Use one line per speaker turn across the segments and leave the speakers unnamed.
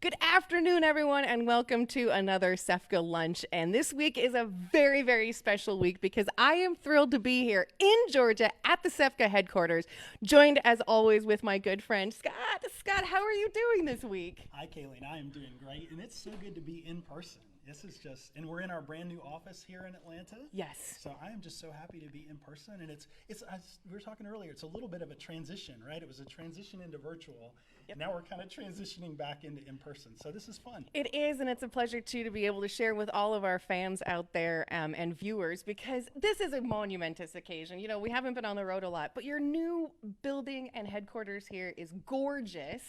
Good afternoon, everyone, and welcome to another SEFCA Lunch. And this week is a very, very special week because I am thrilled to be here in Georgia at the SEFCA headquarters, joined as always with my good friend, Scott. Scott, how are you doing this week?
Hi, Kayleen. I am doing great, and it's so good to be in person. This is just, and we're in our brand new office here in Atlanta.
Yes.
So I am just so happy to be in person, and it's as we were talking earlier, it's a little bit of a transition, right? It was a transition into virtual. Yep. Now we're kind of transitioning back into in person. So this is fun.
It is, and it's a pleasure too to be able to share with all of our fans out there and viewers, because this is a monumentous occasion. You know, we haven't been on the road a lot, but your new building and headquarters here is gorgeous.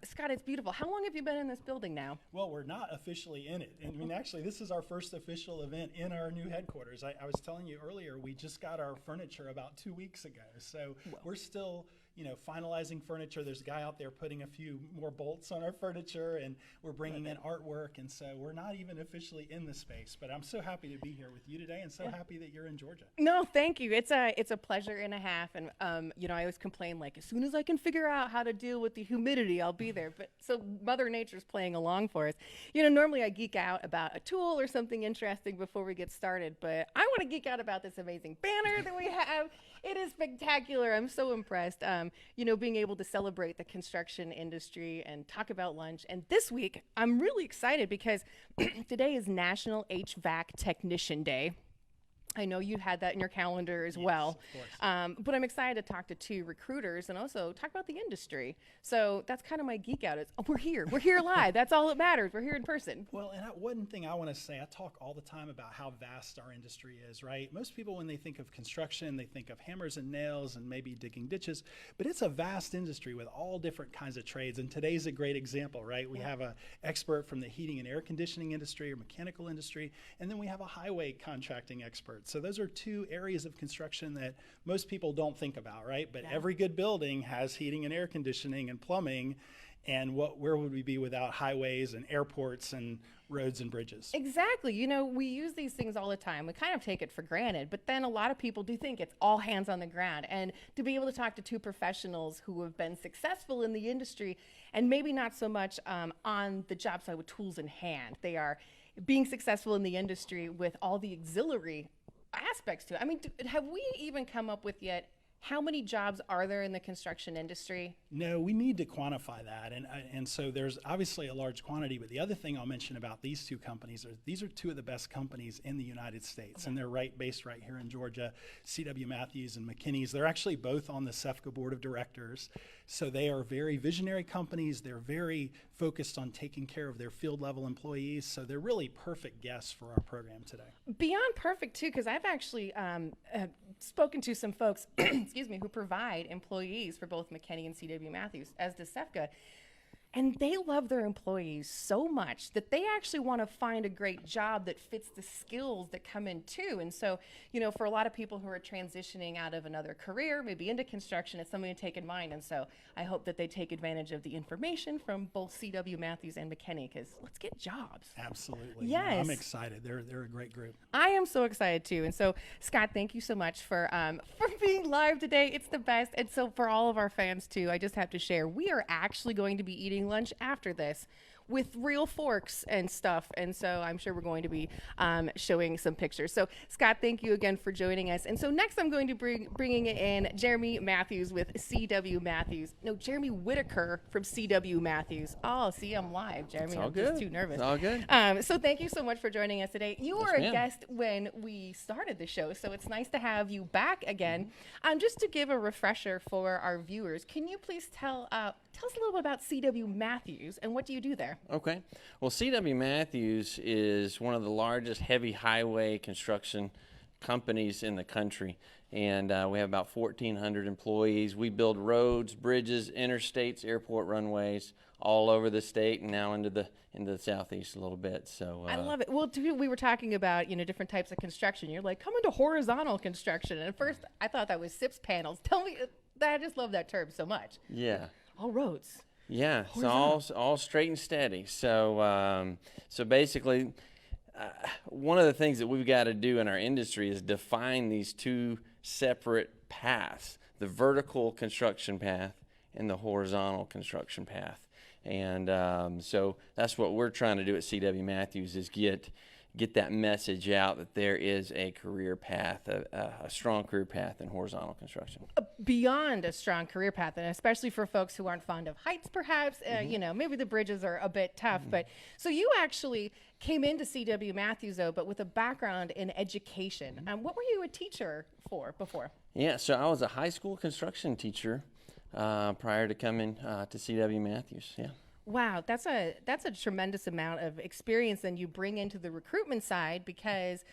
Scott, it's beautiful. How long have you been in this building now?
Well, we're not officially in it. I mean, actually, this is our first official event in our new headquarters. I was telling you earlier, we just got our furniture about 2 weeks ago. So we're still, finalizing furniture. There's a guy out there putting a few more bolts on our furniture, and we're bringing in artwork. And so we're not even officially in the space, but I'm so happy to be here with you today and so happy that you're in Georgia.
No, thank you. It's a pleasure and a half. And, I always complain, like, as soon as I can figure out how to deal with the humidity, I'll be there. But so Mother Nature's playing along for us. Normally I geek out about a tool or something interesting before we get started, but I want to geek out about this amazing banner that we have. It is spectacular. I'm so impressed. Being able to celebrate the construction industry and talk about lunch. And this week, I'm really excited because today is National HVAC Technician Day. I know you had that in your calendar as well.
Of course.
But I'm excited to talk to two recruiters and also talk about the industry. So that's kind of my geek out. We're here live. That's all that matters. We're here in person.
Well, and one thing I want to say, I talk all the time about how vast our industry is, right? Most people, when they think of construction, they think of hammers and nails and maybe digging ditches, but it's a vast industry with all different kinds of trades. And today's a great example, right? We have an expert from the heating and air conditioning industry or mechanical industry, and then we have a highway contracting expert. So those are two areas of construction that most people don't think about, right? But every good building has heating and air conditioning and plumbing. And where would we be without highways and airports and roads and bridges?
Exactly. We use these things all the time. We kind of take it for granted, but then a lot of people do think it's all hands on the ground. And to be able to talk to two professionals who have been successful in the industry and maybe not so much on the job site with tools in hand, they are being successful in the industry with all the auxiliary aspects to it. I mean, have we even come up with yet how many jobs are there in the construction industry?
No, we need to quantify that. And so there's obviously a large quantity, but the other thing I'll mention about these two companies these are two of the best companies in the United States, and they're based right here in Georgia, C.W. Matthews and McKenney's. They're actually both on the SEFCA board of directors. So they are very visionary companies. They're very focused on taking care of their field level employees. So they're really perfect guests for our program today.
Beyond perfect too, because I've actually spoken to some folks, excuse me, who provide employees for both McKenney and C.W. Matthews, as does SEFCA. And they love their employees so much that they actually want to find a great job that fits the skills that come in too. And so, for a lot of people who are transitioning out of another career, maybe into construction, it's something to take in mind. And so I hope that they take advantage of the information from both C.W. Matthews and McKenney, because let's get jobs.
Absolutely.
Yes.
I'm excited. They're a great group.
I am so excited too. And so, Scott, thank you so much for being live today. It's the best. And so for all of our fans too, I just have to share, we are actually going to be eating lunch after this with real forks and stuff. And so I'm sure we're going to be showing some pictures. So Scott, thank you again for joining us. And so next I'm going to bringing in Jeremy Matthews with C.W. Matthews. No, Jeremy Whitaker from C.W. Matthews. Oh, see, I'm live, Jeremy.
I'm
just too nervous.
It's all good.
So thank you so much for joining us today. You were a guest when we started the show, so it's nice to have you back again. Just to give a refresher for our viewers, can you please tell us a little bit about C.W. Matthews and what do you do there?
Okay. Well, C.W. Matthews is one of the largest heavy highway construction companies in the country, and we have about 1,400 employees. We build roads, bridges, interstates, airport runways all over the state and now into the southeast a little bit. So
I love it. Well, we were talking about different types of construction. You're like, come into horizontal construction, and at first I thought that was SIPS panels. Tell me, I just love that term so much.
Yeah.
All roads.
Yeah, it's all straight and steady. So basically, one of the things that we've got to do in our industry is define these two separate paths: the vertical construction path and the horizontal construction path. And so that's what we're trying to do at C.W. Matthews is get that message out that there is a career path, a strong career path in horizontal construction.
Beyond a strong career path, and especially for folks who aren't fond of heights, perhaps, maybe the bridges are a bit tough. But so you actually came into C.W. Matthews, though, but with a background in education. What were you a teacher for before?
Yeah, so I was a high school construction teacher prior to coming to C.W. Matthews. Yeah.
Wow, that's a tremendous amount of experience then you bring into the recruitment side, because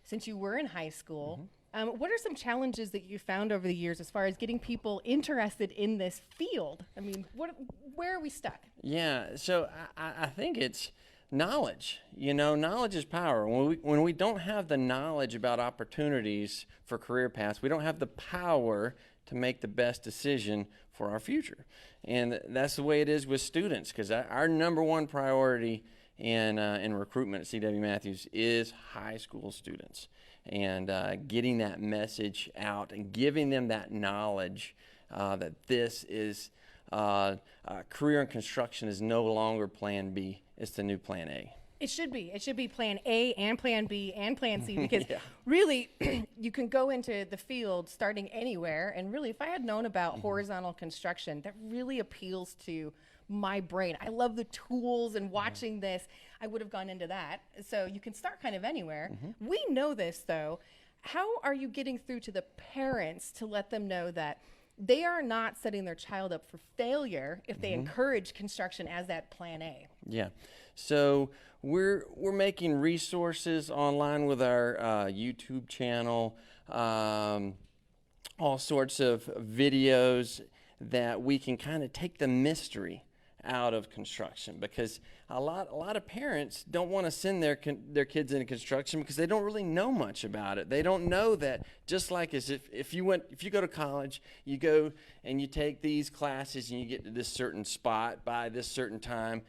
since you were in high school, what are some challenges that you found over the years as far as getting people interested in this field? I mean, where are we stuck?
Yeah, so I think it's knowledge. Knowledge is power. When we don't have the knowledge about opportunities for career paths, we don't have the power to make the best decision for our future. And that's the way it is with students, because our number one priority in recruitment at C.W. Matthews is high school students, and getting that message out and giving them that knowledge that this is career in construction is no longer plan B, it's the new plan A.
It should be. It should be plan A and plan B and plan C, because really you can go into the field starting anywhere. And really, if I had known about horizontal construction, that really appeals to my brain. I love the tools, and watching this, I would have gone into that. So you can start kind of anywhere. We know this, though. How are you getting through to the parents to let them know that they are not setting their child up for failure if they encourage construction as that plan A?
Yeah. So we're making resources online with our YouTube channel, all sorts of videos that we can kind of take the mystery out of construction, because a lot of parents don't want to send their kids into construction because they don't really know much about it. They don't know that, just like as if you go to college, you go and you take these classes and you get to this certain spot by this certain time.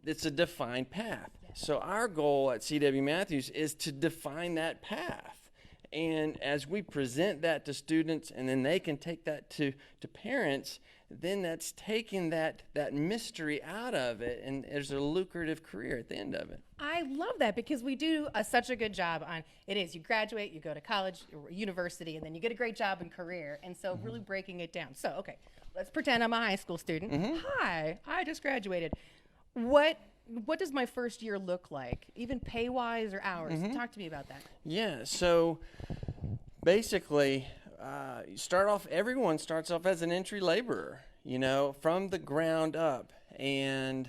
It's a defined path. So our goal at C.W. Matthews is to define that path. And as we present that to students, and then they can take that to parents, then that's taking that mystery out of it, and there's a lucrative career at the end of it.
I love that, because we do such a good job on it. Is you graduate, you go to college, university, and then you get a great job and career. And so really breaking it down. So, okay, let's pretend I'm a high school student. Hi, I just graduated. What does my first year look like, even pay-wise or hours? Talk to me about that.
Yeah, so basically, everyone starts off as an entry laborer, from the ground up. And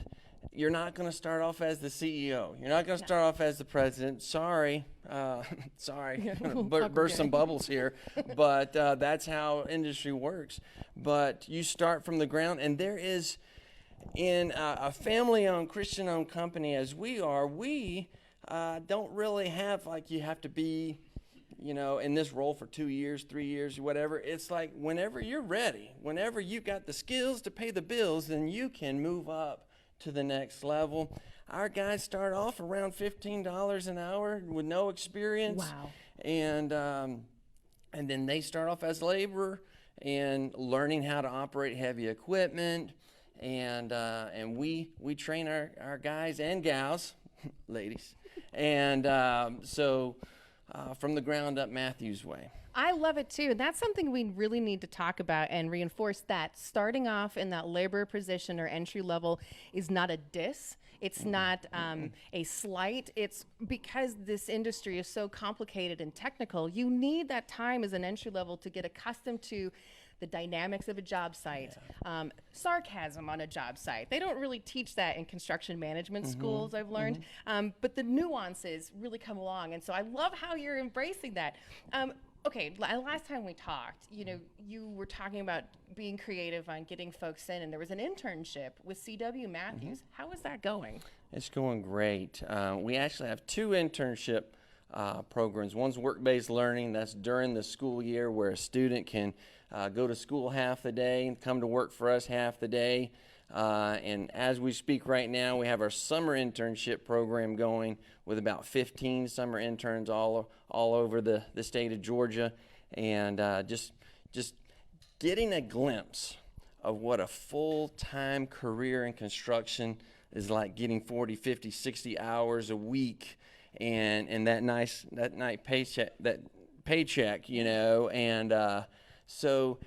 you're not going to start off as the CEO. You're not going to start off as the president. Sorry. Burst some bubbles here. But that's how industry works. But you start from the ground, and there is, in a family-owned, Christian-owned company as we are, we don't really have, like, you have to be, in this role for 2 years, 3 years, whatever. It's like whenever you're ready, whenever you've got the skills to pay the bills, then you can move up to the next level. Our guys start off around $15 an hour with no experience.
Wow.
And then they start off as labor and learning how to operate heavy equipment. And we train our guys and gals, ladies. And so from the ground up, Matthews way.
I love it too. And that's something we really need to talk about and reinforce, that starting off in that labor position or entry level is not a diss. It's not a slight. It's because this industry is so complicated and technical. You need that time as an entry level to get accustomed to the dynamics of a job site, sarcasm on a job site. They don't really teach that in construction management schools, I've learned, but the nuances really come along. And so I love how you're embracing that. Okay, last time we talked, you were talking about being creative on getting folks in, and there was an internship with C.W. Matthews. How is that going?
It's going great. We actually have 2 internship programs. One's work-based learning. That's during the school year, where a student can go to school half the day and come to work for us half the day. And as we speak right now, we have our summer internship program going with about 15 summer interns all over the state of Georgia, and just getting a glimpse of what a full-time career in construction is like, getting 40, 50, 60 hours a week and that nice paycheck, you know. And so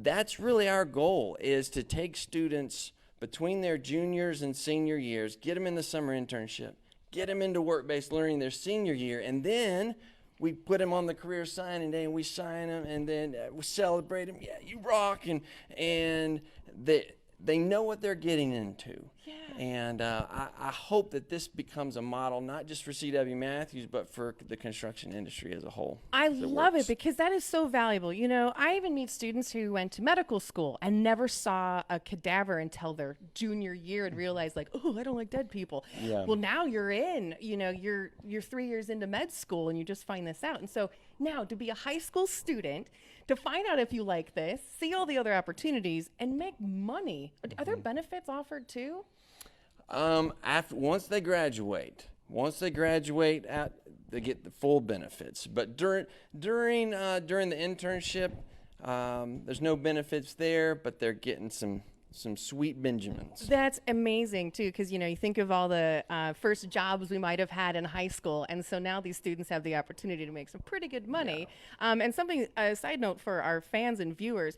that's really our goal, is to take students between their juniors and senior years, get them in the summer internship, get them into work-based learning their senior year, and then we put them on the career signing day, and we sign them, and then we celebrate them. Yeah, you rock, and they know what they're getting into.
Yeah.
And I hope that this becomes a model, not just for C.W. Matthews, but for the construction industry as a whole.
I love it, because that is so valuable. You know, I even meet students who went to medical school and never saw a cadaver until their junior year and realized, like, oh, I don't like dead people.
Yeah.
Well, now you're in, you know, you're 3 years into med school and you just find this out. And so now, to be a high school student, to find out if you like this, see all the other opportunities, and make money. Are there benefits offered too?
Once they graduate out, they get the full benefits. But during the internship, there's no benefits there, but they're getting some sweet Benjamins.
That's amazing too, because you know, you think of all the first jobs we might have had in high school, and so now these students have the opportunity to make some pretty good money. Yeah. And something, a side note for our fans and viewers,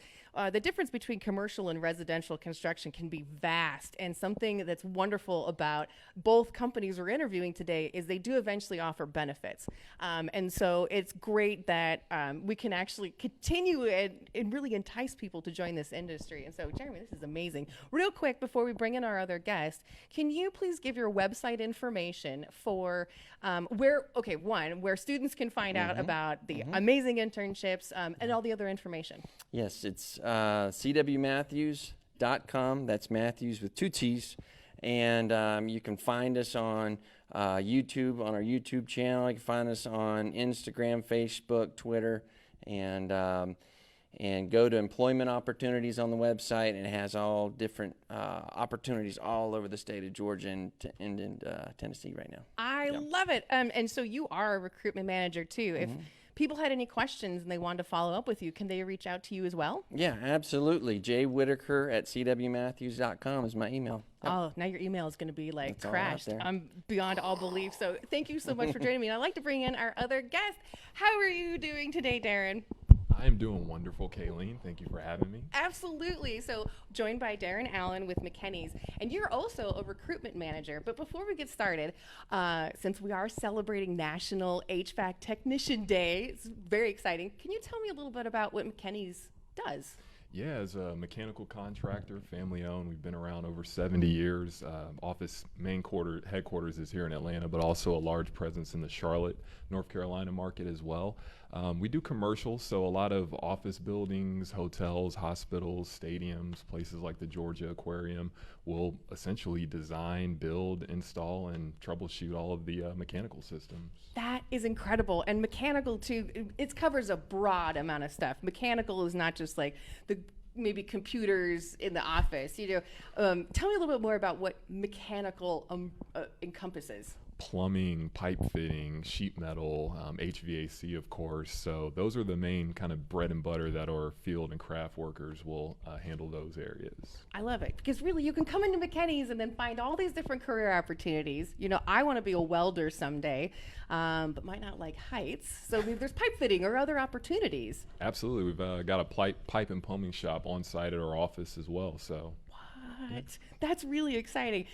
the difference between commercial and residential construction can be vast, and something that's wonderful about both companies we're interviewing today is they do eventually offer benefits. And so it's great that we can actually continue and really entice people to join this industry. And so, Jeremy, this is amazing. Real quick, before we bring in our other guest, can you please give your website information for where students can find out about the amazing internships and all the other information?
Yes, it's cwmatthews.com. That's Matthews with 2 T's. And you can find us on YouTube, on our YouTube channel. You can find us on Instagram, Facebook, Twitter, and go to employment opportunities on the website, and it has all different opportunities all over the state of Georgia and Tennessee right now.
I love it. And so you are a recruitment manager too. If people had any questions and they wanted to follow up with you, can they reach out to you as well?
Yeah, absolutely. Whitaker at cwmatthews.com is my email. Yep.
Oh, now your email is going to be like
That's
crashed.
all out there.
I'm beyond all belief. So thank you so much for joining me. And I'd like to bring in our other guest. How are you doing today, Daron?
I'm doing wonderful, Kayleen. Thank you for having me.
Absolutely. So joined by Daron Allen with McKenney's, and you're also a recruitment manager. But before we get started, since we are celebrating National HVAC Technician Day, it's very exciting. Can you tell me a little bit about what McKenney's does?
Yeah, as a mechanical contractor, family owned, we've been around over 70 years. Headquarters is here in Atlanta, but also a large presence in the Charlotte, North Carolina market as well. We do commercial, so a lot of office buildings, hotels, hospitals, stadiums, places like the Georgia Aquarium will essentially design, build, install, and troubleshoot all of the mechanical systems.
That is incredible. And mechanical too, it covers a broad amount of stuff. Mechanical is not just like the maybe computers in the office. You know, tell me a little bit more about what mechanical encompasses.
Plumbing, pipe fitting, sheet metal, HVAC, of course. So those are the main kind of bread and butter that our field and craft workers will handle those areas.
I love it, because really you can come into McKenney's and then find all these different career opportunities. You know, I want to be a welder someday, but might not like heights. So maybe there's pipe fitting or other opportunities.
Absolutely. We've got a pipe and plumbing shop on site at our office as well. So
what? That's really exciting.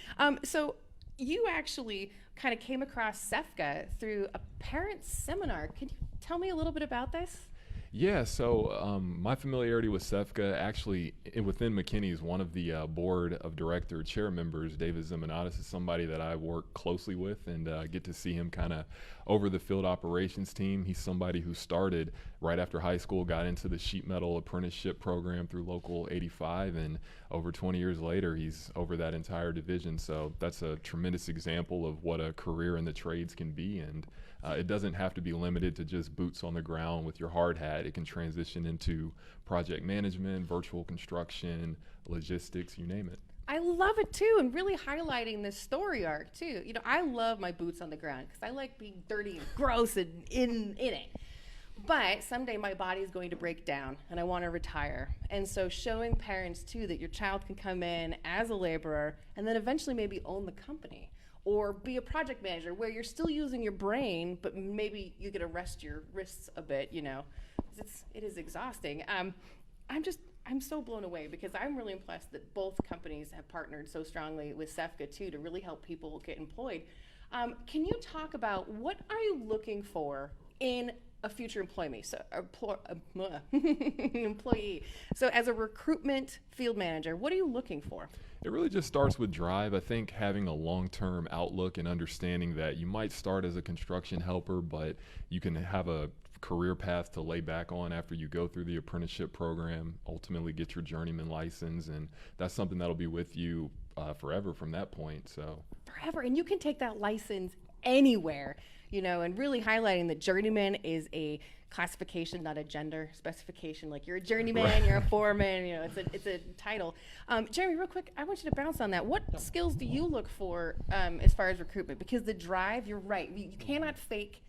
So you actually kind of came across SEFCA through a parent seminar. Can you tell me a little bit about this?
Yeah, so my familiarity with SEFCA, actually within McKenney's, one of the board of director chair members, David Zeminatis, is somebody that I work closely with and get to see him kind of over the field operations team. He's somebody who started right after high school, got into the sheet metal apprenticeship program through Local 85, and over 20 years later, he's over that entire division. So that's a tremendous example of what a career in the trades can be, and it doesn't have to be limited to just boots on the ground with your hard hat. It can transition into project management, virtual construction, logistics, you name it.
I love it too, and really highlighting this story arc too. You know, I love my boots on the ground because I like being dirty and gross and in it. But someday my body is going to break down and I want to retire. And so showing parents too that your child can come in as a laborer and then eventually maybe own the company or be a project manager where you're still using your brain, but maybe you get to rest your wrists a bit, you know. It is exhausting. I'm so blown away because I'm really impressed that both companies have partnered so strongly with SEFCA too to really help people get employed. Can you talk about what are you looking for in a future employee? Employee. So as a recruitment field manager, what are you looking for?
It really just starts with drive. I think having a long-term outlook and understanding that you might start as a construction helper, but you can have a career path to lay back on after you go through the apprenticeship program, ultimately get your journeyman license, and that's something that'll be with you forever from that point. So
forever, and you can take that license anywhere, you know, and really highlighting that journeyman is a classification, not a gender specification. Like you're a journeyman, right. You're a foreman, you know, it's a title. Jeremy, real quick, I want you to bounce on that. What skills do you look for as far as recruitment? Because the drive, you're right, you cannot fake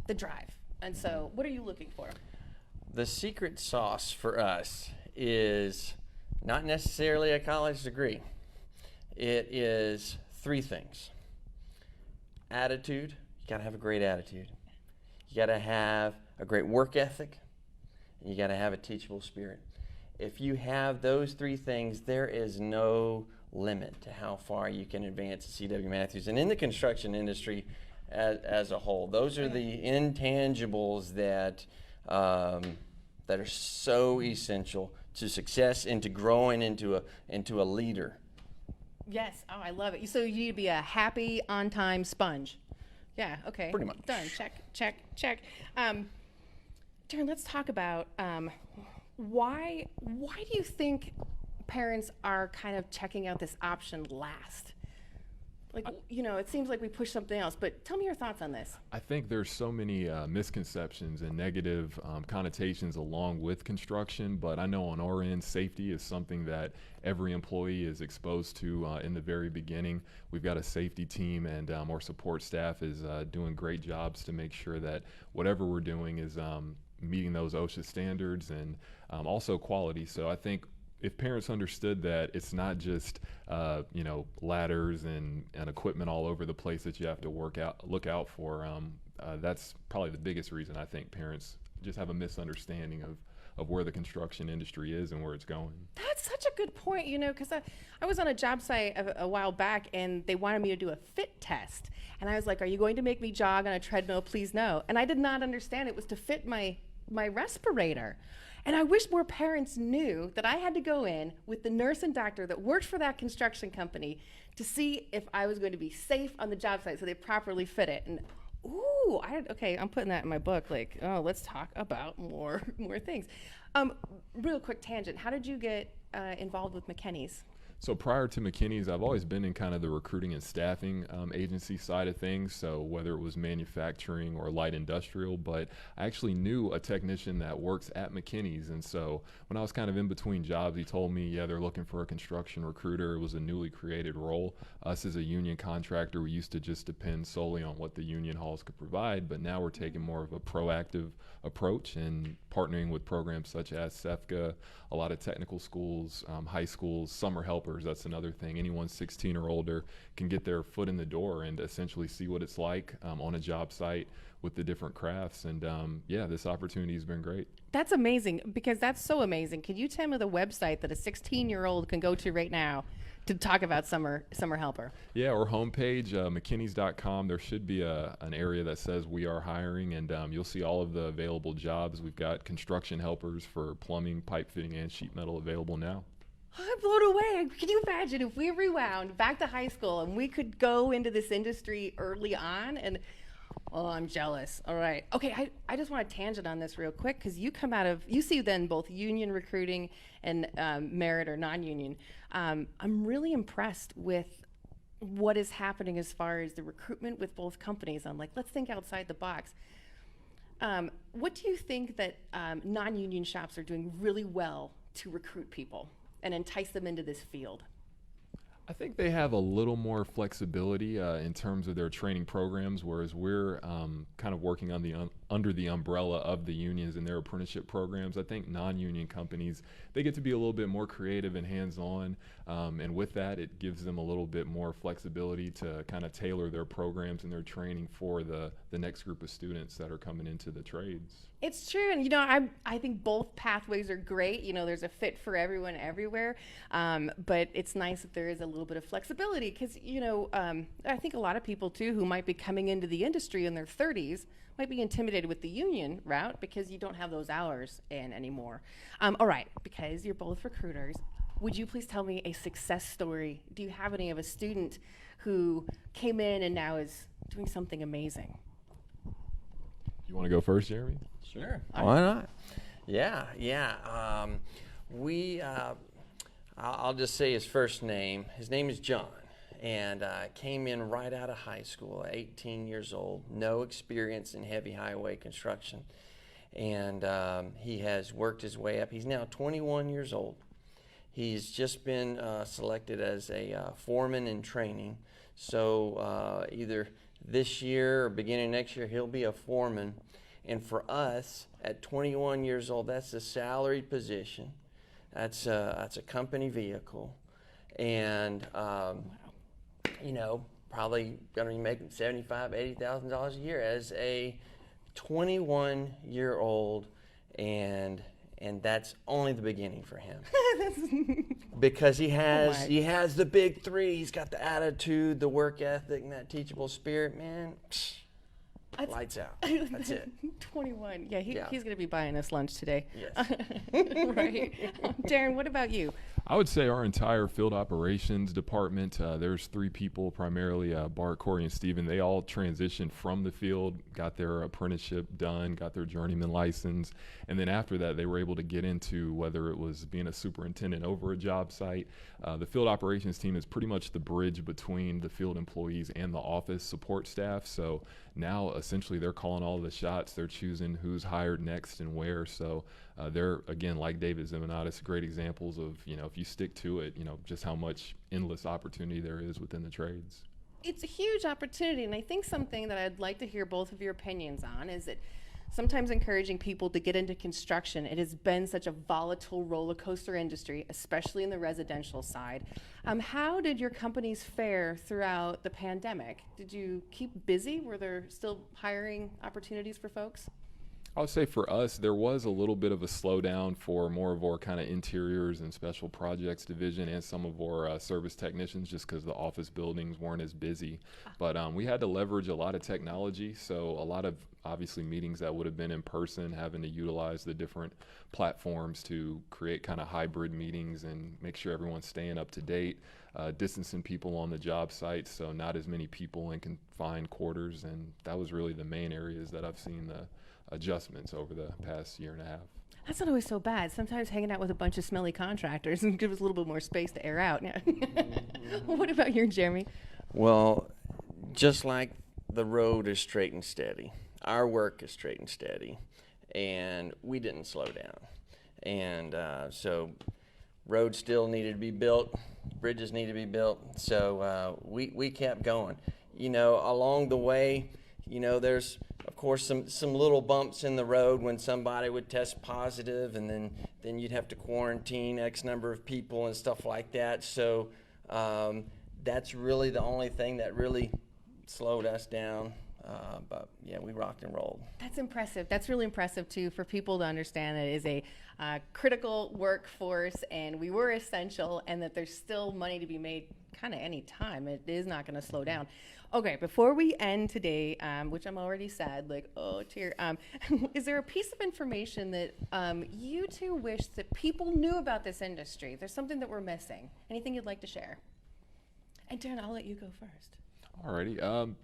the drive. And so what are you looking for?
The secret sauce for us is not necessarily a college degree. It is three things. Attitude, you gotta have a great attitude. You gotta have a great work ethic, and you gotta have a teachable spirit. If you have those three things, there is no limit to how far you can advance at C.W. Matthews. And in the construction industry as a whole, those are the intangibles that that are so essential to success and to growing into a leader.
Yes. Oh, I love it. So you need to be a happy, on-time sponge. Yeah. Okay.
Pretty much.
Done. Check. Daron, let's talk about why do you think parents are kind of checking out this option last? Like, you know, it seems like we push something else, but tell me your thoughts on this.
I think there's so many misconceptions and negative connotations along with construction, but I know on our end, safety is something that every employee is exposed to in the very beginning. We've got a safety team, and our support staff is doing great jobs to make sure that whatever we're doing is meeting those OSHA standards and also quality. So I think if parents understood that it's not just ladders and equipment all over the place that you have to look out for, that's probably the biggest reason I think parents just have a misunderstanding of where the construction industry is and where it's going.
That's such a good point, you know, because I was on a job site a while back and they wanted me to do a fit test. And I was like, are you going to make me jog on a treadmill? Please no. And I did not understand it was to fit my respirator. And I wish more parents knew that I had to go in with the nurse and doctor that worked for that construction company to see if I was going to be safe on the job site so they properly fit it. And I'm putting that in my book. Like, let's talk about more things. Real quick tangent. How did you get involved with McKenney's?
So prior to McKenney's, I've always been in kind of the recruiting and staffing agency side of things, so whether it was manufacturing or light industrial, but I actually knew a technician that works at McKenney's, and so when I was kind of in between jobs, he told me, yeah, they're looking for a construction recruiter. It was a newly created role. Us as a union contractor, we used to just depend solely on what the union halls could provide, but now we're taking more of a proactive approach and partnering with programs such as SEFCA, a lot of technical schools, high schools, summer helpers. That's another thing. Anyone 16 or older can get their foot in the door and essentially see what it's like on a job site with the different crafts. And this opportunity has been great.
That's amazing, because that's so amazing. Can you tell me the website that a 16-year-old can go to right now to talk about summer helper?
Yeah, our homepage, McKenneys.com. There should be an area that says we are hiring, and you'll see all of the available jobs. We've got construction helpers for plumbing, pipe fitting, and sheet metal available now.
I'm blown away. Can you imagine if we rewound back to high school and we could go into this industry early on? And I'm jealous. All right. Okay, I just want to tangent on this real quick, because you see then both union recruiting and merit or non-union. I'm really impressed with what is happening as far as the recruitment with both companies. I'm like, let's think outside the box. What do you think that non-union shops are doing really well to recruit people and entice them into this field?
I think they have a little more flexibility in terms of their training programs, whereas we're kind of working on the under the umbrella of the unions and their apprenticeship programs. I think non-union companies, they get to be a little bit more creative and hands-on, and with that, it gives them a little bit more flexibility to kind of tailor their programs and their training for the next group of students that are coming into the trades.
It's true, and I think both pathways are great. There's a fit for everyone everywhere, but it's nice that there is a little bit of flexibility because I think a lot of people too who might be coming into the industry in their 30s might be intimidated with the union route because you don't have those hours in anymore. All right, because you're both recruiters, would you please tell me a success story? Do you have any of a student who came in and now is doing something amazing?
You want to go first, Jeremy?
Sure. Why not? Yeah. I'll just say his first name. His name is John, and came in right out of high school, 18 years old, no experience in heavy highway construction, and he has worked his way up. He's now 21 years old. He's just been selected as a foreman in training, so either this year or beginning next year, he'll be a foreman. And for us, at 21 years old, that's a salaried position. That's a company vehicle. And, probably going to be making $75,000, $80,000 a year as a 21-year-old. And that's only the beginning for him. Because he has the big three. He's got the attitude, the work ethic, and that teachable spirit, man. Lights out. That's it.
21. Yeah, he's going to be buying us lunch today.
Yes.
Right. Daron, what about you?
I would say our entire field operations department, there's 3 people primarily, Bart, Corey, and Steven. They all transitioned from the field, got their apprenticeship done, got their journeyman license, and then after that they were able to get into whether it was being a superintendent over a job site. The field operations team is pretty much the bridge between the field employees and the office support staff. So now essentially they're calling all the shots. They're choosing who's hired next and where. So they're, again, like David Ziminatis, great examples of, if you stick to it, just how much endless opportunity there is within the trades.
It's a huge opportunity, and I think something that I'd like to hear both of your opinions on is that sometimes encouraging people to get into construction, it has been such a volatile roller coaster industry, especially in the residential side. How did your companies fare throughout the pandemic? Did you keep busy? Were there still hiring opportunities for folks?
I would say for us, there was a little bit of a slowdown for more of our kind of interiors and special projects division and some of our service technicians just because the office buildings weren't as busy. But we had to leverage a lot of technology, so a lot of obviously meetings that would have been in person, having to utilize the different platforms to create kind of hybrid meetings and make sure everyone's staying up to date, distancing people on the job site, so not as many people in confined quarters, and that was really the main areas that I've seen the adjustments over the past year and a half.
That's not always so bad. Sometimes hanging out with a bunch of smelly contractors and give us a little bit more space to air out. Well, what about you, Jeremy?
Well, just like the road is straight and steady, our work is straight and steady, and we didn't slow down. And so roads still needed to be built, bridges needed to be built, so we kept going. Along the way, there's of course some little bumps in the road when somebody would test positive, and then you'd have to quarantine X number of people and stuff like that. So that's really the only thing that really slowed us down. But yeah, we rocked and rolled.
That's impressive. That's really impressive too, for people to understand that it is a critical workforce and we were essential, and that there's still money to be made kind of any time. It is not going to slow down. Okay, before we end today, which I'm already sad, like, oh, tear, is there a piece of information that you two wish that people knew about this industry? There's something that we're missing. Anything you'd like to share? And Daron, I'll let you go first.
Alrighty.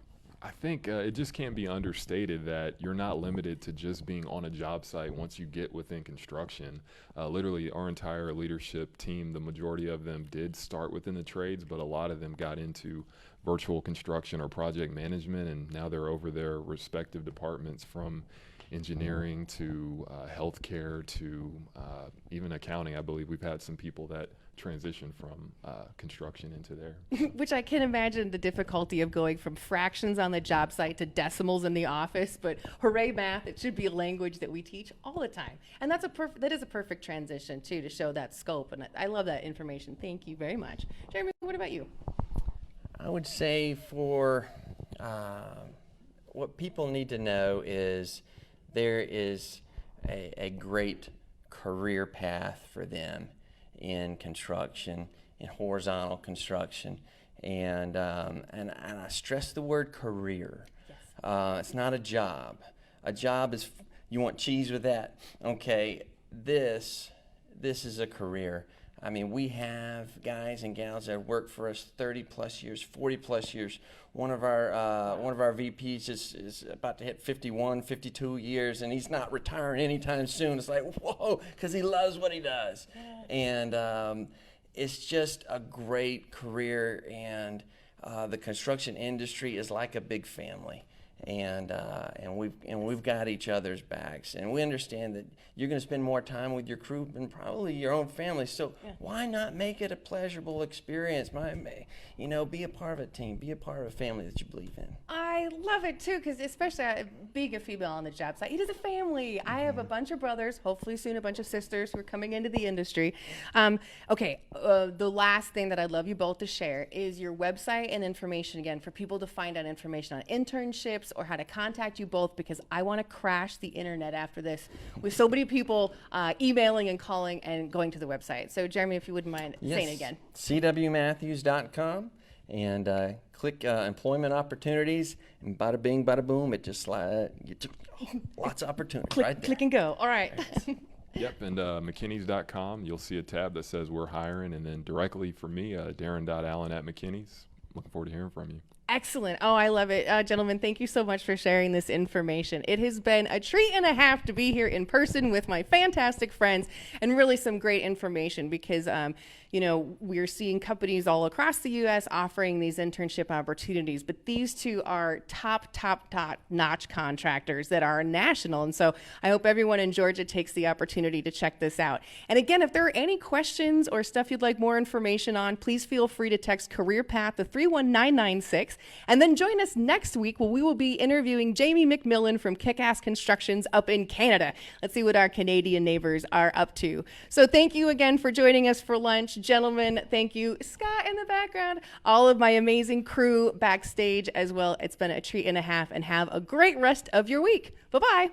I think it just can't be understated that you're not limited to just being on a job site once you get within construction. Literally, our entire leadership team, the majority of them did start within the trades, but a lot of them got into virtual construction or project management, and now they're over their respective departments, from engineering to healthcare to even accounting. I believe we've had some people that transition from construction into there.
Which I can imagine the difficulty of going from fractions on the job site to decimals in the office, but hooray math, it should be a language that we teach all the time. And that is a perfect transition too, to show that scope, and I love that information. Thank you very much. Jeremy, what about you?
I would say for what people need to know is there is a great career path for them in construction, in horizontal construction, and I stress the word career. Yes. It's not a job. A job is, you want cheese with that? Okay, this is a career. I mean, we have guys and gals that have worked for us 30 plus years, 40 plus years. One of our VPs is about to hit 51, 52 years, and he's not retiring anytime soon. It's like, whoa, because he loves what he does. And it's just a great career, and the construction industry is like a big family. And we've got each other's backs, and we understand that you're going to spend more time with your crew than probably your own family. So why not make it a pleasurable experience? Be a part of a team, be a part of a family that you believe in. I
love it too, because especially being a female on the job site, it is a family. Mm-hmm. I have a bunch of brothers, hopefully soon a bunch of sisters who are coming into the industry. The last thing that I'd love you both to share is your website and information again for people to find out information on internships or how to contact you both, because I want to crash the internet after this with so many people emailing and calling and going to the website. So Jeremy, if you wouldn't mind saying it again.
cwmatthews.com, and click employment opportunities, and bada bing, bada boom, it just lots of opportunities right there.
Click and go. All right.
Yep, and McKenney's.com, you'll see a tab that says we're hiring, and then directly for me, Daron.Allen@McKenney's. Looking forward to hearing from you.
Excellent. Oh, I love it. Gentlemen, thank you so much for sharing this information. It has been a treat and a half to be here in person with my fantastic friends, and really some great information, because we're seeing companies all across the U.S. offering these internship opportunities, but these two are top-notch contractors that are national. And so I hope everyone in Georgia takes the opportunity to check this out. And again, if there are any questions or stuff you'd like more information on, please feel free to text Career Path to 31996. And then join us next week where we will be interviewing Jamie McMillan from Kick-Ass Constructions up in Canada. Let's see what our Canadian neighbors are up to. So thank you again for joining us for lunch. Gentlemen, thank you. Scott in the background, all of my amazing crew backstage as well. It's been a treat and a half, and have a great rest of your week. Bye-bye.